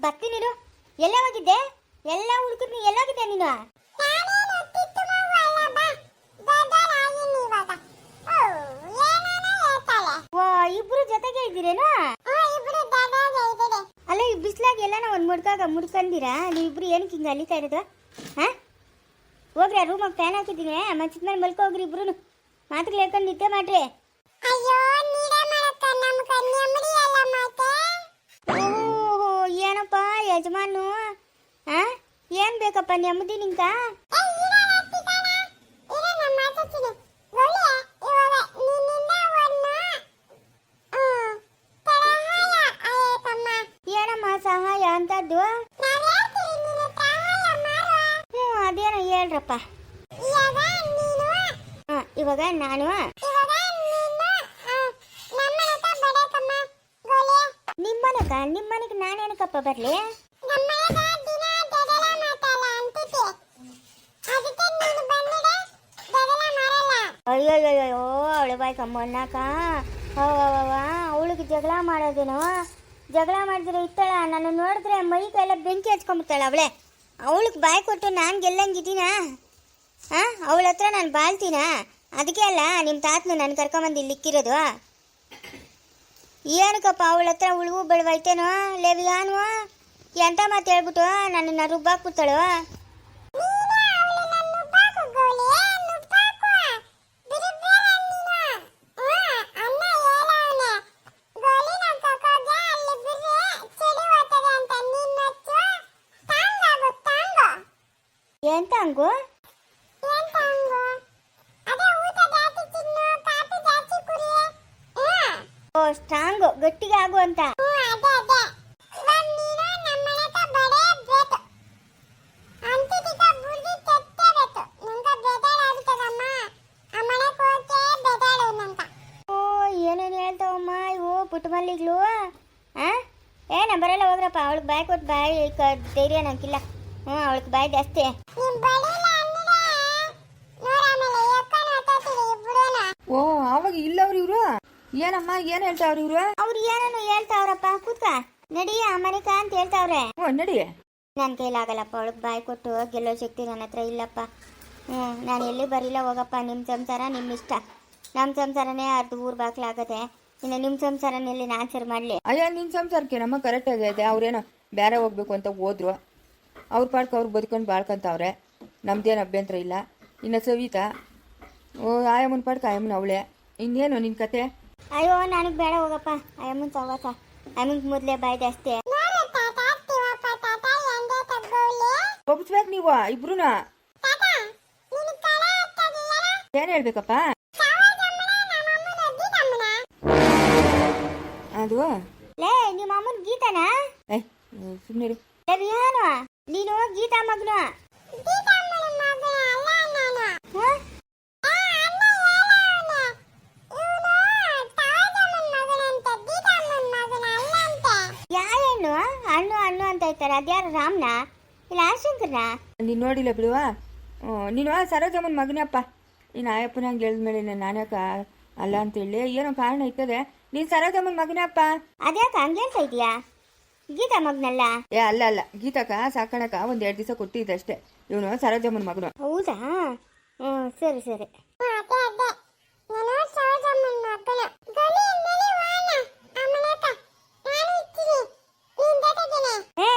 ಬರ್ತೀನಿರು. ಎಲ್ಲ ಹೋಗಿದ್ದೆ? ಎಲ್ಲ ಹುಡುಕದ್ ನೀ ಎಲ್ಲೋಗಿದ್ದೆ ನೀನು? ಓ, ಇಬ್ರು ಜೊತೆಗೆ ಇದ್ದೀರೇನೋ? ಅಲ್ಲ, ಈ ಬಿಸ್ಲಾಗ ಎಲ್ಲಾನ ಒಂದ್ ಮುಡ್ಕೊಂಡಿರಾ ನೀವಿಬ್ರು? ಏನಕ್ಕೆ ಹಿಂಗ ಅಲಿತಾ ಇರೋದು? ಹಾ, ಹೋಗ್ರಿ ರೂಮಾಗ ಫ್ಯಾನ್ ಹಾಕಿದ್ದೀನಿ, ಮಂಚದ ಮೇಲೆ ಮಲ್ಕೋಗ್ರಿ ಇಬ್ರು. ಮಾತ್ರ ಹೇಳ್ಕೊಂಡು ನಿದ್ದೆ ಮಾಡ್ರಿ. ಓಹೋ, ಏನಪ್ಪ ಯಜಮಾನು? ಹಾ, ಏನ್ ಬೇಕಪ್ಪ ನೆಮ್ಮದಿ ನಿಂಕ? ಏನಮ್ಮ ಸಹಾಯ ಅಂತದ್ದು? ಅದೇನೋ ಹೇಳ್ರಪ್ಪ. ಇವಾಗ ನಾನು ನಿಮ್ಮನೆಗೆ ನಾನೇನಕ್ಕಪ್ಪ ಬರ್ಲಿ? ಅಯ್ಯೋಯ್ಯೋ, ಅವಳು ಬಾಯ್ ಕಮ್ಮಣ್ಣಕ ಅವಳಿಗೆ ಜಗಳ ಮಾಡೋದೇನೋ? ಜಗಳ ಮಾಡಿದ್ರೆ ಇತ್ತಾಳ, ನಾನು ನೋಡಿದ್ರೆ ಮೈ ಕೈಲ್ಲ ಬೆಂಕಿ ಹಚ್ಕೊಂಡ್ಬಿಡ್ತಾಳ ಅವಳೆ. ಅವಳಿಗೆ ಬಾಯ್ ಕೊಟ್ಟು ನಾನು ಗೆಲ್ಲಂಗಿದ್ದೀನ? ಅವಳ ಹತ್ರ ನಾನು ಬಾಳ್ತೀನ? ಅದಕ್ಕೆ ಅಲ್ಲ ನಿಮ್ಮ ತಾತನು ನಾನು ಕರ್ಕೊಂಬಂದು ಇಲ್ಲಿ ಇಕ್ಕಿರೋದು. ಏನಕ್ಕಪ್ಪ ಅವಳ ಹತ್ರ ಉಳುವು ಬೆಳವೈತೇನೋ? ಲೇವಿಯಾನು ಎಂತ ಮಾತು ಹೇಳ್ಬಿಟ್ಟು ನನ್ನನ್ನು ರುಬ್ಬಾಕ್ಬಿಡ್ತಾಳು. ಎಂತ ಹಂಗು? ಓ, ಸ್ಟ್ರಾಂಗು, ಗಟ್ಟಿಗೆ ಆಗು ಅಂತ. ಓ, ಏನೇನು ಹೇಳ್ತಾವಮ್ಮ ಇವು ಪುಟ್ಟಮಲ್ಲಿಗಳು? ನಾ ಬರಲ್ಲ, ಹೋಗ್ರಪ್ಪ. ಅವಳಿಗೆ ಬಾಯ್ ಕೊಟ್ಟು ಬಾಯಿ ಧೈರ್ಯ ನಂಗಿಲ್ಲ. ಅವಳಿಗೆ ಬಾಯ್ ಜಾಸ್ತಿ. ಓ, ಅವಾಗ ಇಲ್ಲವ್ರು ಇವ್ರು? ಏನಮ್ಮ, ಏನ್ ಹೇಳ್ತಾವ್ರಿ ಇವ್ರು? ಅವ್ರು ಏನೇನು ಹೇಳ್ತಾವ್ರಪ್ಪ. ಕೂತ್ಕ, ನಡಿಯ ಮನೆಕ ಅಂತ ಹೇಳ್ತಾವ್ರೆ. ಓ, ನಡಿ. ನನ್ನ ಕೈಲಾಗಲ್ಲಪ್ಪ, ಅವಳಿಗೆ ಬಾಯ್ ಕೊಟ್ಟು ಗೆಲ್ಲೋ ಶಕ್ತಿ ನನ್ನ ಹತ್ರ ಇಲ್ಲಪ್ಪ. ನಾನು ಎಲ್ಲಿ ಬರಿಲ್ಲ, ಹೋಗಪ್ಪ. ನಿಮ್ಮ ಸಂಸಾರ ನಿಮ್ಮ ಇಷ್ಟ. ನಮ್ಮ ಸಂಸಾರನೇ ಅರ್ಧ ಊರು ಬಾಕ್ಲಾಗತ್ತೆ. ಇನ್ನು ನಿಮ್ಮ ಸಂಸಾರನಲ್ಲಿ ನಾನು ಸರಿ ಮಾಡಲಿ? ಅಯ್ಯ, ನಿನ್ನ ಸಂಸಾರಕ್ಕೆ ನಮ್ಮ ಕರೆಕ್ಟ್ ಆಗೈತೆ. ಅವ್ರೇನೋ ಬೇರೆ ಹೋಗ್ಬೇಕು ಅಂತ ಹೋದ್ರು. ಅವ್ರ ಪಾಡ್ಕ ಅವ್ರು ಬದುಕೊಂಡು ಬಾಳ್ಕೊಂತವ್ರೆ. ನಮ್ದೇನು ಅಭ್ಯಂತರ ಇಲ್ಲ. ಇನ್ನು ಸವಿತಾ, ಓ, ಆಯಮ್ಮನ ಪಾಡ್ಕ ಆಯಮ್ಮನ ಅವಳೆ. ಇನ್ನೇನು ನಿನ್ನ ಕತೆ? ಅಯ್ಯೋ, ನನಗೆ ಬೇಡ, ಹೋಗಪ್ಪ. ಅಯ್ಯಮ್ಮನ ಸವಾಸ. ಅಮ್ಮನಿಗೆ ಮೊದಲೇ ಬಾಯ್ ಜಾಸ್ತಿ. ಒಪ್ಸ್ಬೇಕು ನೀವು ಇಬ್ರುನ. ಏನ್ ಹೇಳ್ಬೇಕಪ್ಪ ಅದು? ಲೇ, ನಿಮ್ಮ ಅಮ್ಮನ ಗೀತಾನ? ಸುಮ್ಮನೆ ನೀನು ಗೀತಾ ಮಗನು? ಯಾರೇನು ಹಣ್ಣು ಹಣ್ಣು ಅಂತ ಇರ್ತಾರೆ? ಅದ್ಯಾರು ರಾಮ್ನ ಇಲ್ಲ ಆಶಂಕರ್ನ? ನೀನು ನೋಡಿಲ್ಲ ಬಿಡುವ. ನೀನು ಸರೋಜಮ್ಮನ ಮಗನಪ್ಪ. ನೀನು ಆಯಪ್ಪನ ಹಂಗೆ ಹೇಳಿದ್ಮೇಲೆ ನಾನ್ಯಾಕ ಅಲ್ಲ ಅಂತೇಳಿ ಏನೋ ಕಾರಣ ಇರ್ತದೆ. ನೀನು ಸರೋಜಮ್ಮನ ಮಗನಪ್ಪ. ಅದ್ಯಾಕ ಹಂಗೆ ಹೇಳ್ತಾ ಇದೀಯಾ? ಗೀತಾ ಮಗನಲ್ಲ? ಅಲ್ಲ ಅಲ್ಲ, ಗೀತಕ್ಕ ಸಾಕಣಕ 1-2 ದಿವಸ ಕೊಟ್ಟಿದ್ದಷ್ಟೇ. ಇವನು ಸರೋಜಮ್ಮನ ಮಗನು. ಹೌದಾ? ಸರಿ ಸರಿ.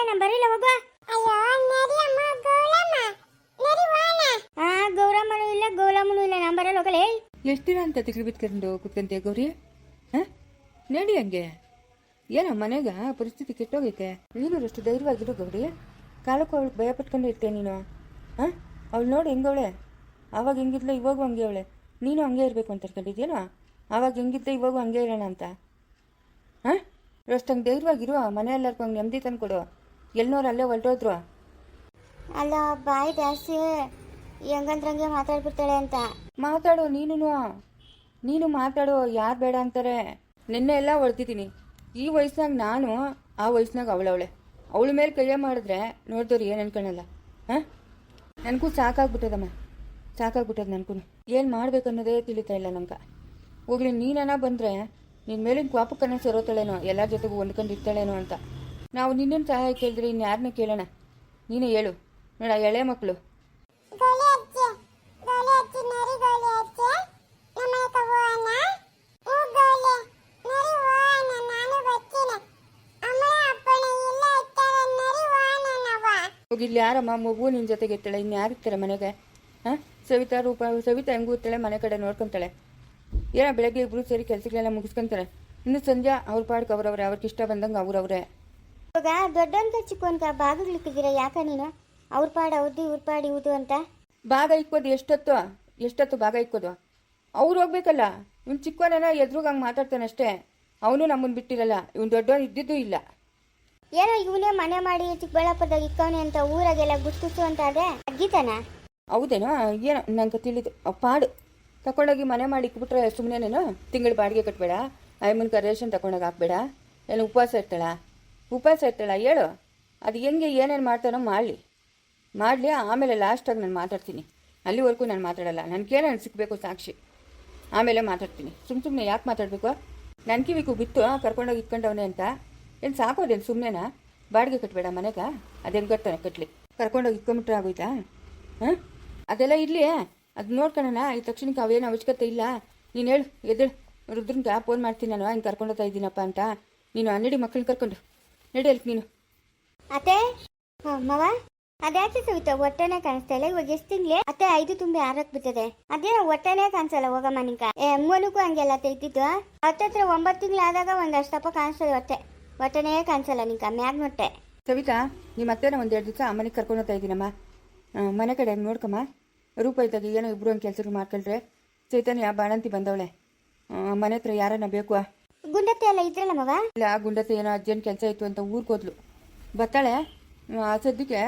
ನಾನು ಬರೀಲ್ಲ, ಹೋಗ. ಗೌರಮ್ಮನೂ ಇಲ್ಲ ಗೌರಮ್ಮನೂ ಇಲ್ಲ, ನಾನು ಬರಲ್ಲ, ಹೋಗಲೇ. ಎಷ್ಟು ದಿನ ಅಂತ ತಿಳಿ ಬಿತ್ಕೊಂಡು ಕುತ್ಕಂತೆ ಗೌರಿ? ನಡಿ ಹಂಗೆ. ಏನೋ ಮನೆಗ ಪರಿಸ್ಥಿತಿ ಕೆಟ್ಟೋಗೈತೆ. ನೀನು ಅಷ್ಟು ಧೈರ್ಯವಾಗಿರು ಗೌರಿ. ಕಾಲಕ್ಕೂ ಅವಳಿಗೆ ಭಯ ಪಟ್ಕೊಂಡು ಇರ್ತೇ ನೀನು. ಅವಳು ನೋಡಿ ಹೆಂಗವಳೆ. ಆವಾಗ ಹೆಂಗಿದ್ಲು, ಇವಾಗೂ ಹಂಗೆ ಅವಳೆ. ನೀನು ಹಂಗೆ ಇರಬೇಕು ಅಂತ ಅನ್ಕೊಂಡಿದ್ಯೇನೋ? ಆವಾಗ ಹೆಂಗಿದ್ದೆ, ಇವಾಗೂ ಹಂಗೆ ಇರೋಣ ಅಂತ. ಅಷ್ಟಂಗೆ ಧೈರ್ಯವಾಗಿರು. ಮನೆಯೆಲ್ಲರಿಗೂ ಹಂಗೆ ನೆಮ್ಮದಿ ತಂದ್ಕೊಡು. ಎಲ್ಲನೋರು ಅಲ್ಲೇ ಹೊರಟೋದ್ರು. ಅಲ್ಲ, ಬಾಯಿ ಜಾಸ್ತಿ ಹೆಂಗಂದ್ರಂಗೆ ಮಾತಾಡ್ಬಿಡ್ತಾಳೆ ಅಂತ. ಮಾತಾಡು ನೀನು ಮಾತಾಡು. ಯಾರು ಬೇಡ ಅಂತಾರೆ? ನಿನ್ನೆ ಎಲ್ಲ ಹೊಳ್ತಿದ್ದೀನಿ. ಈ ವಯಸ್ಸಿನಾಗ ನಾನು, ಆ ವಯಸ್ಸಿನಾಗ ಅವಳವಳೆ. ಅವಳ ಮೇಲೆ ಕೈಯ ಮಾಡಿದ್ರೆ ನೋಡಿದವ್ರು ಏನು ಅನ್ಕೊಳಲ್ಲ. ನನಗೂ ಸಾಕಾಗ್ಬಿಟ್ಟದಮ್ಮ, ಸಾಕಾಗ್ಬಿಟ್ಟದ ನನಗೂ. ಏನು ಮಾಡ್ಬೇಕನ್ನೋದೇ ತಿಳಿತಾ ಇಲ್ಲ ನಮ್ಗೆ. ಹೋಗ್ಲಿ, ನೀನನ್ನ ಬಂದರೆ ನಿನ್ನ ಮೇಲಿನ ಕೋಪಕ್ಕನ್ನ ಸೇರೋತಾಳೇನೋ, ಎಲ್ಲರ ಜೊತೆಗೂ ಹೊಂದ್ಕೊಂಡು ಇರ್ತಾಳೇನೋ ಅಂತ. ನಾವು ನಿನ್ನನ್ನು ಸಹಾಯ ಕೇಳಿದ್ರೆ ಇನ್ಯಾರನ್ನ ಕೇಳೋಣ? ನೀನೇ ಹೇಳು ನೋಡ, ಎಳೆ ಮಕ್ಕಳು. ಹೋಗಿಲ್ಲಿ ಯಾರಮ್ಮ ಮಗು ನಿನ್ನ ಜೊತೆಗೆ ಇರ್ತಾಳೆ, ಇನ್ಯಾರು ಇರ್ತಾರೆ ಮನೆಗೆ? ಹಾಂ, ಸವಿತಾ ಹೆಂಗೂ ಇರ್ತಾಳೆ, ಮನೆ ಕಡೆ ನೋಡ್ಕೊತಾಳೆ. ಏನೋ ಬೆಳಗ್ಗೆ ಇಬ್ಬರು ಸೇರಿ ಕೆಲಸಗಳೆಲ್ಲ ಮುಗಿಸ್ಕೊಂತಾರೆ. ಇನ್ನು ಸಂಜೆ ಅವ್ರ ಪಾಡ್ಗೆ ಅವ್ರವ್ರೆ, ಅವ್ರಿಗೆ ಇಷ್ಟ ಬಂದಂಗೆ ಅವ್ರವ್ರೆ. ಇವಾಗ ದೊಡ್ಡವನ್ಕ ಚಿಕ್ಕವನ್ಕ ಬಾಗಿಲಿಕ್ಕಿದ್ದೀರ ಯಾಕ ನೀನು? ಅವ್ರ ಪಾಡು ಅವ್ರದ್ದು ಇವ್ರ ಪಾಡು ಇವ್ದು ಅಂತ ಭಾಗ ಇಕ್ಕೋದು ಎಷ್ಟೊತ್ತು ಭಾಗ ಇಕ್ಕೋದು? ಅವ್ರು ಹೋಗ್ಬೇಕಲ್ಲ. ಇವ್ನು ಚಿಕ್ಕವನೇನ ಎದುರುಗ ಹಂಗೆ ಮಾತಾಡ್ತಾನೆ ಅಷ್ಟೇ. ಅವನು ನಮ್ಮನ್ನು ಬಿಟ್ಟಿರಲ್ಲ. ಇವ್ನು ದೊಡ್ಡವನು ಇದ್ದಿದ್ದು ಇಲ್ಲ. ಏನೋ ಇವನೇ ಮನೆ ಮಾಡಿ ಚಿಕ್ಕಬಳ್ಳಾಪುರದಾಗ ಇಕ್ಕವನೆ ಅಂತ ಊರಾಗೆಲ್ಲ ಗುರ್ತಿಸು ಅಂತ ಅದೇ ಅಗ್ಗಿತಾನ. ಹೌದೇನೋ ಏನೋ ನಂಗೆ ತಿಳಿದು. ಪಾಡು ತಗೊಂಡೋಗಿ ಮನೆ ಮಾಡಿ ಇಕ್ಬಿಟ್ರೆ ಸುಮ್ಮನೆನೇನೋ ತಿಂಗಳು ಬಾಡಿಗೆ ಕಟ್ಟಬೇಡ, ಐಮನ್ಕ ರೇಷನ್ ತಗೊಂಡೋಗಿ ಹಾಕ್ಬೇಡ, ಏನು ಉಪವಾಸ ಇರ್ತಾಳ ಹೇಳು. ಅದು ಹೆಂಗೆ ಏನೇನು ಮಾಡ್ತಾನೋ ಮಾಡಲಿ. ಆಮೇಲೆ ಲಾಸ್ಟಾಗಿ ನಾನು ಮಾತಾಡ್ತೀನಿ. ಅಲ್ಲಿವರೆಗೂ ನಾನು ಮಾತಾಡಲ್ಲ. ನನಗೇನೇನು ಸಿಗಬೇಕು ಸಾಕ್ಷಿ, ಆಮೇಲೆ ಮಾತಾಡ್ತೀನಿ. ಸುಮ್ಮನೆ ಯಾಕೆ ಮಾತಾಡಬೇಕು? ನನ್ನ ಕಿವಿಗೂ ಬಿತ್ತು ಕರ್ಕೊಂಡೋಗಿ ಇಟ್ಕೊಂಡವನೆ ಅಂತ. ಏನು ಸಾಕೋದೇನು ಸುಮ್ಮನೆನಾ? ಬಾಡಿಗೆ ಕಟ್ಟಬೇಡ ಮನೆಗೆ, ಅದೇನು ಗೊತ್ತಾನೆ ಕಟ್ಲಿ. ಕರ್ಕೊಂಡೋಗಿ ಇಟ್ಕೊಂಬಿಟ್ರೆ ಆಗೋಯ್ತಾ? ಹಾಂ, ಅದೆಲ್ಲ ಇರಲಿ, ಅದು ನೋಡ್ಕೊಳ್ಳೋಣ. ಈ ತಕ್ಷಣಕ್ಕೆ ಅವೇನು ಅವಶ್ಯಕತೆ ಇಲ್ಲ. ನೀನು ಹೇಳು, ಎದ್ದೇಳು. ರುದ್ರನ್ಗೆ ಫೋನ್ ಮಾಡ್ತೀನಿ ನಾನು, ಹಿಂಗೆ ಕರ್ಕೊಂಡೋಗ್ತಾ ಇದ್ದೀನಪ್ಪ ಅಂತ. ನೀನು ನಡಿ ಮಕ್ಕಳನ್ನ ಕರ್ಕೊಂಡು ನಡಿ ಅಲ್ಕ ನೀನು. ಅತ್ತೆ ಮವ ಅದ್ಯಾಕೆ ಸವಿತಾ ಹೊಟ್ಟೆನೇ ಕಾಣಿಸ್ತಾ ಇಲ್ಲ? ಇವಾಗ ಎಷ್ಟು ತಿಂಗ್ಳಿ ಅತ್ತೆ? 5 ತುಂಬಿ 6ಕ್ಕೆ ಬಿತ್ತದೆ. ಅದೇನೋ ಹೊಟ್ಟೆನೇ ಕಾಣಿಸಲ್ಲ ಹೋಗಮ್ಮ ನಿಂಕ. ಅಮ್ಮನಿಗೂ ಹಂಗೆಲ್ಲ ತೆಗ್ದಿದ್ದು. ಹತ್ತತ್ರ 9 ತಿಂಗಳು ಆದಾಗ ಒಂದಷ್ಟಪ್ಪ ಕಾಣಿಸ್ತದೆ ಹೊಟ್ಟೆನೇ ಕಾಣಿಸಲ್ಲ ನಿಂಕ ಮ್ಯಾಗ್ ಹೊಟ್ಟೆ. ಸವಿತಾ, ನಿಮ್ಮ ಅತ್ತೆನ 1-2 ದಿವಸ ಮನೆಗೆ ಕರ್ಕೊಂಡು ಹೋಗ್ತಾ ಇದ್ದೀನಮ್ಮ. ಮನೆ ಕಡೆ ನೋಡ್ಕಮ್ಮ. ರೂಪ ಇದ್ದಾಗ ಏನೋ ಇಬ್ರು ಒಂದು ಕೆಲಸ ಮಾಡ್ಕೊಳ್ರೆ. ಚೈತನ್ಯ ಬಾಣಂತಿ ಬಂದವಳೆ. ಮನೆ ಹತ್ರ ಯಾರನ್ನ ಬೇಕು? ಗುಂಡತ್ತೆ ಎಲ್ಲ ಇದ್ರಲ್ಲ ಮವ? ಇಲ್ಲ, ಗುಂಡತ್ತೆ ಏನೋ ಅರ್ಜೆಂಟ್ ಕೆಲಸ ಇತ್ತು ಅಂತ ಊರಿಗೆ ಹೋದ್ಲು. ಬರ್ತಾಳೆ. ಸದ್ಯಕ್ಕೆ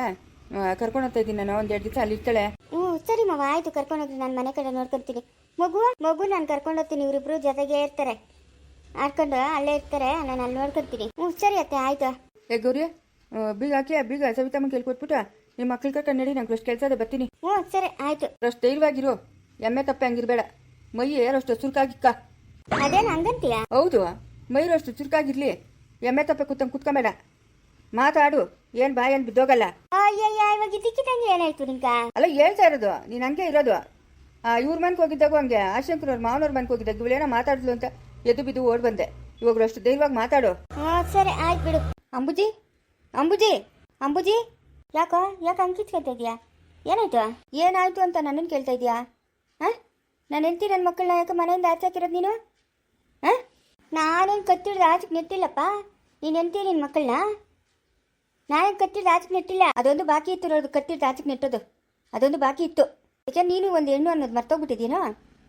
ಕರ್ಕೊಂಡು ಹೋಗ್ತಾ ಇದ್ದೀನಿ ನಾನು. 1-2 ದಿವಸ ಅಲ್ಲಿ ಇರ್ತಾಳೆ. ಸರಿ ಮವ, ಆಯ್ತು. ಕರ್ಕೊಂಡೋಗ್ರಿ, ನಾನು ಮನೆ ಕಡೆ ನೋಡ್ಕೊತೀನಿ. ಮಗು ನಾನು ಕರ್ಕೊಂಡು ಹೋಗ್ತೀನಿ. ಇವರಿಬ್ರು ಜೊತೆಗೆ ಇರ್ತಾರೆ, ಆಡ್ಕೊಂಡು ಅಲ್ಲೇ ಇರ್ತಾರೆ. ನಾನು ಅಲ್ಲಿ ನೋಡ್ಕೊತೀನಿ. ಸರಿ ಅತ್ತೆ, ಆಯ್ತು. ಗೌರಿ, ಬೀಗ ಸವಿತಮ್ಮ ಕೇಳ್ಕೊಟ್ಬಿಟ್ಟು ನಿಮ್ಮ ಮಕ್ಳು ಕರ್ಕೊಂಡು ನಡಿ. ನಂಗೆ ಅಷ್ಟು ಕೆಲಸ ಅದೇ, ಬರ್ತೀನಿ. ಸರಿ ಆಯ್ತು. ಅಷ್ಟು ಧೈರ್ಯವಾಗಿರು, ಎಮ್ಮೆ ತಪ್ಪೆ ಹಂಗಿರ್ಬೇಡ. ಮೈ ಅಷ್ಟು ಚುರುಕಾಗಿಕ್ಕ. ಅದೇನು ಹಂಗಂತೀಯ? ಹೌದು, ಮೈರು ಅಷ್ಟು ಚುರುಕಾಗಿರ್ಲಿ. ಎಮ್ಮೆ ತಪ್ಪೆ ಕೂತ್ಕೊಂಬೇಡ, ಮಾತಾಡು. ಏನು ಬಾಯನ್ ಬಿದ್ದೋಗಲ್ಲ. ಅಯ್ಯಯ್ಯ, ಇವಾಗ ಇದ್ದಕ್ಕಿದ್ದಂಗೆ ಏನಾಯ್ತು ನಿಂಕ? ಅಲ್ಲ, ಹೇಳ್ತಾ ಇರೋದು ನೀನು ಹಂಗೆ ಇರೋದು. ಇವ್ರ ಮನ್ಗೆ ಹೋಗಿದ್ದಾಗೂ ಹಂಗೆ, ಆಶಂಕರವ್ರ ಮಾವನವ್ರ ಮನ್ಗೆ ಹೋಗಿದ್ದಾಗ ಇವಳೇನೋ ಮಾತಾಡಿದ್ಲು ಅಂತ ಎದ್ದು ಬಿದ್ದು ಓಡ್ ಬಂದೆ. ಇವಾಗ ಅಷ್ಟು ಧೈರ್ಯವಾಗಿ ಮಾತಾಡು. ಸರಿ ಆಯ್ತು ಬಿಡು. ಅಂಬುಜಿ ಯಾಕೆ ಅಂಕಿತ್ಕೊಳ್ತಾ ಇದೆಯಾ? ಏನಾಯ್ತು ಅಂತ ನನ್ನನ್ನು ಕೇಳ್ತಾ ಇದೆಯಾ? ಹಾಂ, ನಾನು ಹೆಂಡ್ತಿ ನನ್ನ ಮಕ್ಕಳನ್ನ ಯಾಕೆ ಮನೆಯಿಂದ ಆಚೆ ಹಾಕಿರೋದು ನೀನು? ಹಾಂ, ನಾನೇನು ಕತ್ತಿಡ್ದು ಆಚೆಗೆ ನೆಟ್ಟಿಲ್ಲಪ್ಪ. ನೀನು ಹೆಂಡ್ತಿ ನಿನ್ನ ಮಕ್ಕಳನ್ನ ನಾನೇನು ಕತ್ತಿಡ್ದು ಆಚೆಗೆ ನೆಟ್ಟಿಲ್ಲ. ಅದೊಂದು ಬಾಕಿ ಇತ್ತು ನೋಡೋದು, ಕತ್ತಿಡ್ದು ಆಚೆಗೆ ನೆಟ್ಟೋದು ಅದೊಂದು ಬಾಕಿ ಇತ್ತು. ಯಾಕೆ ನೀನು ಒಂದು ಹೆಣ್ಣು ಅನ್ನೋದು ಮರ್ತೋಗ್ಬಿಟ್ಟಿದ್ದೀನೋ?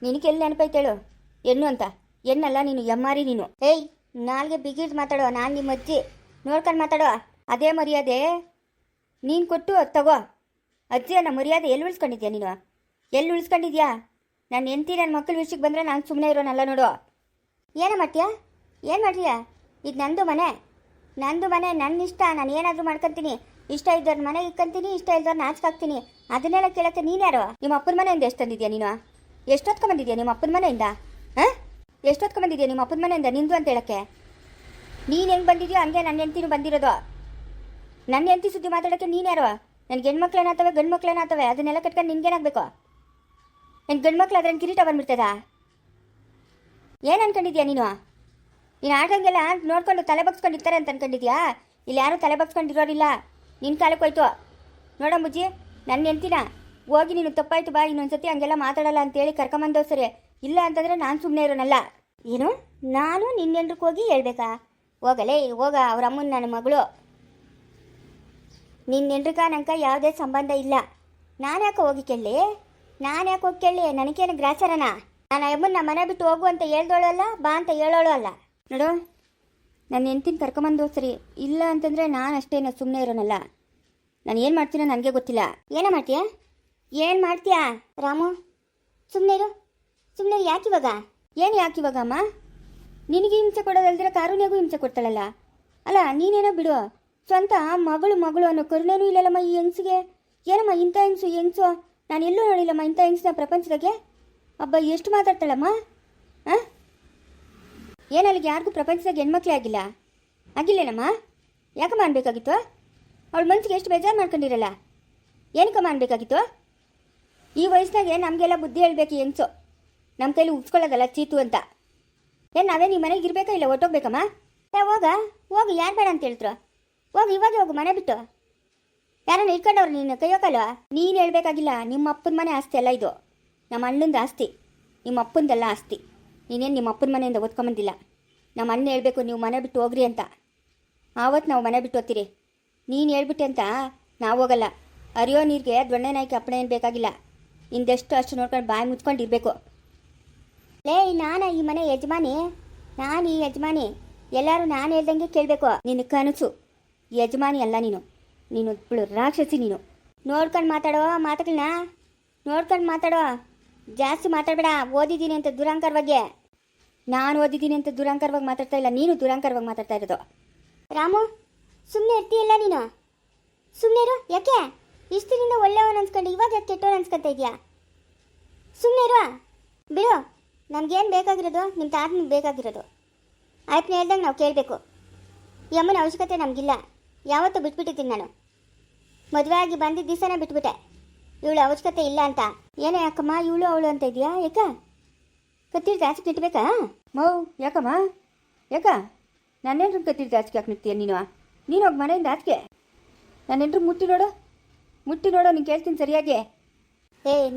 ನಿನಗೆ ಎಲ್ಲಿ ನೆನಪೈತೇಳು ಹೆಣ್ಣು ಅಂತ? ಹೆಣ್ಣಲ್ಲ ನೀನು, ಎಮ್ಮಾರಿ ನೀನು. ಏಯ್, ನಾಲ್ಗೆ ಬಿಗಿದು ಮಾತಾಡೋ. ನಾನು ನಿಮ್ಮ ಅಜ್ಜಿ, ನೋಡ್ಕೊಂಡು ಮಾತಾಡೋ. ಅದೇ ಮರ್ಯಾದೆ ನೀನು ಕೊಟ್ಟು ತಗೋ. ಅಜ್ಜಿ ಅನ್ನೋ ಮರ್ಯಾದೆ ಎಲ್ಲಿ ಉಳಿಸ್ಕೊಂಡಿದ್ಯಾ ನೀನು? ಎಲ್ಲಿ ಉಳಿಸ್ಕೊಂಡಿದ್ಯಾ? ನಾನು ಹೆಂಡ್ತಿ ನನ್ನ ಮಕ್ಕಳ ವಿಷಯಕ್ಕೆ ಬಂದರೆ ನಾನು ಸುಮ್ಮನೆ ಇರೋನಲ್ಲ ನೋಡು. ಏನು ಮಾಡ್ತೀಯಾ? ಇದು ನಂದು ಮನೆ, ನನ್ನ ಇಷ್ಟ. ನಾನು ಏನಾದರೂ ಮಾಡ್ಕೊತೀನಿ. ಇಷ್ಟ ಇದ್ದವ್ರ ಮನೆಗೆ ಇಕ್ಕಂತೀನಿ, ಇಷ್ಟ ಇದ್ದವ್ರನ್ನ ಆಚೆಗಾಕ್ತೀನಿ. ಅದನ್ನೆಲ್ಲ ಕೇಳಕ್ಕೆ ನೀನು ಯಾರು? ನಿಮ್ಮ ಅಪ್ಪನ ಮನೆಯಿಂದ ಎಷ್ಟು ತಂದಿದ್ಯಾ ನೀನು? ಎಷ್ಟೊತ್ಕೊಂಬಂದಿದ್ಯಾ ನಿಮ್ಮ ಅಪ್ಪನ ಮನೆಯಿಂದ? ಹಾಂ, ಎಷ್ಟೊತ್ಕೊಂಬಂದಿದ್ಯಾ ನಿಮ್ಮ ಅಪ್ಪನ ಮನೆಯಿಂದ ನಿಂದು ಅಂತ ಹೇಳಕ್ಕೆ? ನೀನು ಹೆಂಗೆ ಬಂದಿದ್ಯೋ ಹಂಗೆ ನನ್ನ ಹೆಂಡ್ತಿನೂ ಬಂದಿರೋದು. ನನ್ನ ಹೆಂಡ್ತಿ ಸುದ್ದಿ ಮಾತಾಡೋಕ್ಕೆ ನೀನು ಯಾರು? ನನಗೆ ಹೆಣ್ಮಕ್ಳೇನಾಗ್ತವೆ, ಗಂಡು ಮಕ್ಳೇನಾಗ್ತವೆ, ಅದನ್ನೆಲ್ಲ ಕಟ್ಕೊಂಡು ನಿನ್ಗೇನಾಗಬೇಕು? ನನ್ನ ಗಂಡು ಮಕ್ಳು ಅದ್ರಲ್ಲಿ ಕಿರೀಟ ಬಂದ್ಬಿಡ್ತದ? ಏನು ಅನ್ಕೊಂಡಿದ್ಯಾ ನೀನು ಆಡ್ದಂಗೆಲ್ಲ ನೋಡ್ಕೊಂಡು ತಲೆ ಬಗ್ಸ್ಕೊಂಡು ಇರ್ತಾರೆ ಅಂತ ಅನ್ಕೊಂಡಿದ್ಯಾ? ಇಲ್ಲಿ ಯಾರೂ ತಲೆ ಬಗ್ಸ್ಕೊಂಡಿರೋರಿಲ್ಲ. ನಿನ್ನ ಕಾಲಕ್ಕೆ ಹೋಯ್ತು ನೋಡಂಬುಜ್ಜಿ. ನನ್ನ ಹೆಂಡ್ತಿನ ಹೋಗಿ ನೀನು ತಪ್ಪಾಯ್ತು ಬಾ, ಇನ್ನೊಂದ್ಸತಿ ಹಂಗೆಲ್ಲ ಮಾತಾಡಲ್ಲ ಅಂತೇಳಿ ಕರ್ಕೊಂಬಂದವ್ ಸರಿ. ಇಲ್ಲ ಅಂತಂದರೆ ನಾನು ಸುಮ್ಮನೆ ಇರೋನಲ್ಲ. ಏನು, ನಾನು ನಿನ್ನೆಂಡ್ರಿಗೆ ಹೋಗಿ ಹೇಳ್ಬೇಕಾ? ಹೋಗಲೇ ಹೋಗ, ಅವ್ರ ಅಮ್ಮನ ನನ್ನ ಮಗಳು. ನಿನ್ನೆಂಡ್ರಿಗ ನಂಗೆ ಯಾವುದೇ ಸಂಬಂಧ ಇಲ್ಲ. ನಾನು ಯಾಕೆ ಹೋಗಿ ಕೇಳಿ? ನನಗೇನು ಗ್ರಾಚಾರನ? ನಾನು ಅಮ್ಮನ ಮನೆ ಬಿಟ್ಟು ಹೋಗು ಅಂತ ಹೇಳ್ದೋಳು ಅಲ್ಲ, ಬಾ ಅಂತ ಹೇಳೋಳು ಅಲ್ಲ. ನೋಡು, ನನ್ನ ಹೆಂಡ್ತಿನ ಕರ್ಕೊಂಬಂದು ಸರಿ. ಇಲ್ಲ ಅಂತಂದರೆ ನಾನು ಅಷ್ಟೇನೋ ಸುಮ್ಮನೆ ಇರೋನಲ್ಲ. ನಾನು ಏನು ಮಾಡ್ತೀನೋ ನನಗೆ ಗೊತ್ತಿಲ್ಲ. ಏನು ಮಾಡ್ತೀಯಾ ರಾಮು? ಸುಮ್ಮನೆ ಇರು. ಯಾಕಿವಾಗ? ಏನು ಯಾಕಿವಾಗ ಅಮ್ಮ? ನಿನಗೆ ಹಿಂಸೆ ಕೊಡೋದಲ್ದಿರ ಕಾರುಣ್ಯಗೂ ಹಿಂಸೆ ಕೊಡ್ತಾಳಲ್ಲ. ಅಲ್ಲ, ನೀನೇನೋ ಬಿಡು. ಸ್ವಂತ ಮಗಳು ಅನ್ನೋ ಕರುಣೇನೂ ಇಲ್ಲಲ್ಲಮ್ಮ ಈ ಹೆಂಗ್ಸಿಗೆ. ಏನಮ್ಮ ಇಂಥ ಹೆಂಗ್ಸು ನಾನು ಎಲ್ಲೂ ನೋಡಿಲ್ಲಮ್ಮ ಇಂಥ ಹೆಂಗ್ಸನ್ನ ಪ್ರಪಂಚದಾಗೆ. ಅಬ್ಬ, ಎಷ್ಟು ಮಾತಾಡ್ತಾಳಮ್ಮ. ಹಾಂ, ಏನಲ್ಲಿಗೆ ಯಾರಿಗೂ ಪ್ರಪಂಚದಾಗ ಹೆಣ್ಮಕ್ಳೇ ಆಗಿಲ್ಲೇನಮ್ಮ? ಯಾಕಮ್ಮ ಅನ್ಬೇಕಾಗಿತ್ತು? ಅವಳ ಮನ್ಸಿಗೆ ಎಷ್ಟು ಬೇಜಾರು ಮಾಡ್ಕೊಂಡಿರಲ್ಲ. ಏನಕ್ಕಮ್ಮ ಅನ್ಬೇಕಾಗಿತ್ತು? ಈ ವಯಸ್ಸಿನಾಗೆ ನಮಗೆಲ್ಲ ಬುದ್ಧಿ ಹೇಳ್ಬೇಕು ಹೆಂಗ್ಸು. ನಮ್ಮ ಕೈಲಿ ಉಪ್ಸ್ಕೊಳ್ಳೋದಲ್ಲ ಚೀತು ಅಂತ. ಏನು ನಾವೇ ನಿಮ್ಮ ಮನೆಗೆ ಇರಬೇಕಾ ಇಲ್ಲ ಹೊಟ್ಟೋಗ್ಬೇಕಮ್ಮ? ಹೋಗು, ಯಾರು ಬೇಡ ಅಂತ ಹೇಳ್ತ್ರು? ಹೋಗು, ಇವಾಗ ಹೋಗು ಮನೆ ಬಿಟ್ಟು. ಯಾರನ್ನ ಇಟ್ಕೊಂಡವ್ರು ನೀನು ಕೈಯೋಕಲ್ವ? ನೀನು ಹೇಳ್ಬೇಕಾಗಿಲ್ಲ. ನಿಮ್ಮ ಅಪ್ಪನ ಮನೆ ಆಸ್ತಿ ಅಲ್ಲ ಇದು, ನಮ್ಮ ಅಣ್ಣಂದು ಆಸ್ತಿ. ನಿಮ್ಮ ಅಪ್ಪಂದೆಲ್ಲ ಆಸ್ತಿ. ನೀನೇನು ನಿಮ್ಮ ಅಪ್ಪನ ಮನೆಯಿಂದ ಓದ್ಕೊಂಬಂದಿಲ್ಲ. ನಮ್ಮ ಅಣ್ಣ ಹೇಳ್ಬೇಕು ನೀವು ಮನೆ ಬಿಟ್ಟು ಹೋಗ್ರಿ ಅಂತ. ಆವತ್ತು ನಾವು ಮನೆ ಬಿಟ್ಟು ಹೋಗ್ತೀರಿ. ನೀನು ಹೇಳ್ಬಿಟ್ಟೆ ಅಂತ ನಾವು ಹೋಗಲ್ಲ. ಅರಿಯೋ ನೀರಿಗೆ ದೊಣ್ಣೆ ನಾಯ್ಕೆ ಅಪ್ಪಣೆ ಏನು ಬೇಕಾಗಿಲ್ಲ. ಇಂದೆಷ್ಟು ಅಷ್ಟು ನೋಡ್ಕೊಂಡು ಬಾಯಿ ಮುಚ್ಕೊಂಡು ಇರಬೇಕು. ಲೇ, ನಾನು ಈ ಮನೆ ಯಜಮಾನಿ, ನಾನು ಈ ಯಜಮಾನಿ. ಎಲ್ಲರೂ ನಾನು ಹೇಳ್ದಂಗೆ ಕೇಳಬೇಕು. ನಿನ್ನ ಕನಸು ಯಜಮಾನಿ ಅಲ್ಲ ನೀನು. ನೀನು ರಾಕ್ಷಸಿ. ನೀನು ನೋಡ್ಕೊಂಡು ಮಾತಾಡೋ ಮಾತುಗಳನ್ನ ನೋಡ್ಕೊಂಡು ಮಾತಾಡೋ. ಜಾಸ್ತಿ ಮಾತಾಡಬೇಡ. ಓದಿದ್ದೀನಿ ಅಂತ ದುರಂಕಾರವಾಗಿ. ನಾನು ಓದಿದ್ದೀನಿ ಅಂತ ದುರಂಕಾರವಾಗಿ ಮಾತಾಡ್ತಾ ಇಲ್ಲ, ನೀನು ದುರಂಕಾರವಾಗಿ ಮಾತಾಡ್ತಾ ಇರೋದು. ರಾಮು, ಸುಮ್ಮನೆ ಇರ್ತೀಯಲ್ಲ ನೀನು? ಸುಮ್ಮನೆ ಇರು. ಯಾಕೆ ಇಷ್ಟು ದಿನದಿಂದ ಒಳ್ಳೆಯವನು ಅನ್ಸ್ಕೊಂಡು ಇವಾಗ ಯಾಕೆ ಕೆಟ್ಟವನು ಅನ್ಸ್ಕೊತಾ ಇದೆಯಾ? ಸುಮ್ಮನೆ ಇರುವ ಬಿಡು. ನಮಗೇನು ಬೇಕಾಗಿರೋದು? ನಿಮ್ಮ ತಾತನಿಗೆ ಬೇಕಾಗಿರೋದು. ಆಯ್ತು ಹೇಳ್ದಂಗೆ ನಾವು ಕೇಳಬೇಕು. ಈ ಅಮ್ಮನ ಅವಶ್ಯಕತೆ ನಮಗಿಲ್ಲ. ಯಾವತ್ತೂ ಬಿಟ್ಬಿಟ್ಟಿದ್ದೀನಿ ನಾನು. ಮದುವೆ ಆಗಿ ಬಂದಿದ್ದ ದಿವಸನೇ ಬಿಟ್ಬಿಟ್ಟೆ. ಇವಳು ಅವಶ್ಯಕತೆ ಇಲ್ಲ ಅಂತ. ಏನೇ ಯಾಕಮ್ಮ ಇವಳು ಅವಳು ಅಂತ ಇದೆಯಾ? ಯಾಕ ಕತ್ತಿಡ್ದು ಆಚೆ ನಿಟ್ಬೇಕಾ? ಮೌ ಯಾಕಮ್ಮ? ಯಾಕ ನನ್ನೇನ್ರು ಕತ್ತಿಡ್ದು ಆಚೆಗೆ ಯಾಕೆ ನಿಡ್ತೀಯ ನೀನು? ನೀನು ಹೋಗಿ ಮನೆಯಿಂದ ಆಚೆಗೆ. ನಾನೆಂಟ್ರು ಮುಟ್ಟಿ ನೋಡು ನೀನು ಕೇಳ್ತೀನಿ ಸರಿಯಾಗಿ.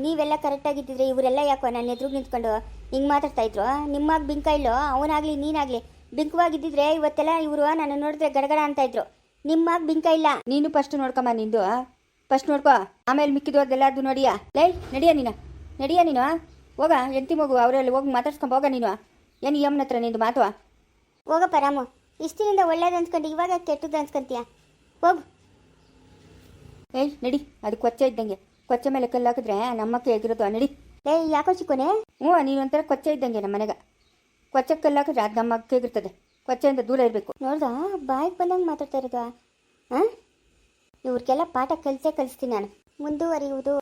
ನೀವೆಲ್ಲ ಕರೆಕ್ಟಾಗಿದ್ದಿದ್ರೆ ಇವರೆಲ್ಲ ಯಾಕೋ ನನ್ನ ಎದುರು ನಿಂತ್ಕೊಂಡು ಹಿಂಗೆ ಮಾತಾಡ್ತಾ ಇದ್ರು? ನಿಮ್ಮಾಗ ಬಿಂಕ ಇಲ್ಲೋ? ಅವನಾಗಲಿ ನೀನಾಗಲಿ ಬಿಂಕವಾಗಿದ್ದಿದ್ರೆ ಇವತ್ತೆಲ್ಲ ಇವರು ನನ್ನ ನೋಡಿದ್ರೆ ಗಡಗಡ ಅಂತ ಇದ್ರು. ನಿಮ್ಮಾಗ ಬಿಂಕ ಇಲ್ಲ. ನೀನು ಫಸ್ಟ್ ನೋಡ್ಕಮ್ಮ. ನಿಂದು ಫಸ್ಟ್ ನೋಡ್ಕೊ, ಆಮೇಲೆ ಮಿಕ್ಕಿದ್ದು ಅದೆಲ್ಲದು ನೋಡಿಯಾ. ಲೈ ನಡಿಯ ನೀನು ಹೋಗ. ಎಂತಿ ಮಗು ಅವರಲ್ಲಿ ಹೋಗಿ ಮಾತಾಡ್ಸ್ಕೊಂಬ ಹೋಗ ನೀನು. ಏನು ಈ ಅಮ್ಮನ ಹತ್ರ ನಿಂದು ಮಾತು? ಹೋಗಪ್ಪ ರಾಮು. ಇಷ್ಟಿನಿಂದ ಒಳ್ಳೇದು ಅನ್ಸ್ಕೊಂಡು ಇವಾಗ ಕೆಟ್ಟದ್ದು ಅನ್ಸ್ಕೊಂತೀಯ? ಹೋಗು. ನಡಿ. ಅದು ಕೊಚ್ಚೆ ಇದ್ದಂಗೆ. ಕೊಚ್ಚೆ ಮೇಲೆ ಕಲ್ಲು ಹಾಕಿದ್ರೆ ನಮ್ಮಕ್ಕೆ ಹೇಗಿರೋದು. ನಡಿ. ಯಾಕೋ ಚಿಕ್ಕೋನೆ? ನೀನು ಒಂಥರ ಕೊಚ್ಚೆ ಇದ್ದಂಗೆ. ನಮ್ಮ ಮನೆಗೆ ಕೊಚ್ಚೆ ಕಲ್ಲು ಹಾಕಿದ್ರೆ ಅದು ನಮ್ಮ ಅಕ್ಕ ಹೇಗಿರ್ತದೆ. ಕೊಚ್ಚೆಯಿಂದ ದೂರ ಇರಬೇಕು. ನೋಡ್ದ ಬಾಯಿಗೆ ಬಂದಂಗೆ ಮಾತಾಡ್ತಾ ಇರೋದು. ಇವ್ರಿಗೆಲ್ಲ ಪಾಠ ಕಲಿಸ್ತೀನಿ ನಾನು. ಮುಂದುವರಿಯುವುದು.